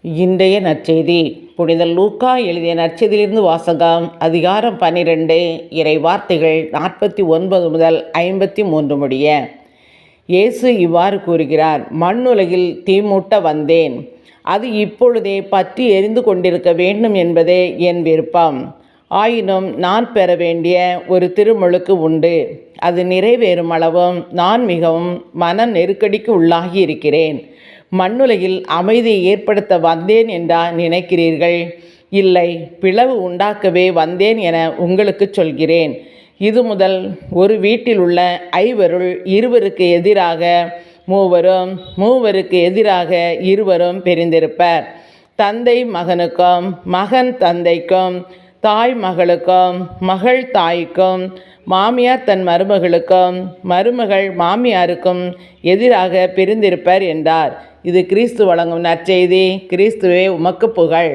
இன்றைய நற்செய்தி புனித லூக்கா எழுதிய நற்செய்தியிலிருந்து வாசகம். அதிகாரம் 12, இறை வார்த்தைகள் 49 முதல் 53 முடிய. இயேசு இவ்வாறு கூறுகிறார்: மண்ணுலகில் தீமூட்ட வந்தேன், அது இப்பொழுதே பற்றி எரிந்து கொண்டிருக்க வேண்டும் என்பதே என் விருப்பம். ஆயினும் நான் பெற வேண்டிய ஒரு திருமுழுக்கு உண்டு. அது நிறைவேறும் அளவும் நான் மிகவும் மன நெருக்கடிக்கு உள்ளாகி இருக்கிறேன். மண்ணுலகில் அமைதியை ஏற்படுத்த வந்தேன் என்றா நினைக்கிறீர்கள்? இல்லை, பிளவு உண்டாக்கவே வந்தேன் என உங்களுக்கு சொல்கிறேன். இது முதல் ஒரு வீட்டில் உள்ள 5 இருவருக்கு எதிராக மூவரும், மூவருக்கு எதிராக இருவரும் பிரிந்திருப்பர். தந்தை மகனுக்கும், மகன் தந்தைக்கும், தாய் மகளுக்கும், மகள் தாய்க்கும், மாமியார் தன் மருமகளுக்கும், மருமகள் மாமியாருக்கும் எதிராக பிரிந்திருப்பர் என்றார். இது கிறிஸ்து வழங்கும் நற்செய்தி. கிறிஸ்துவே உமக்கு புகழ்.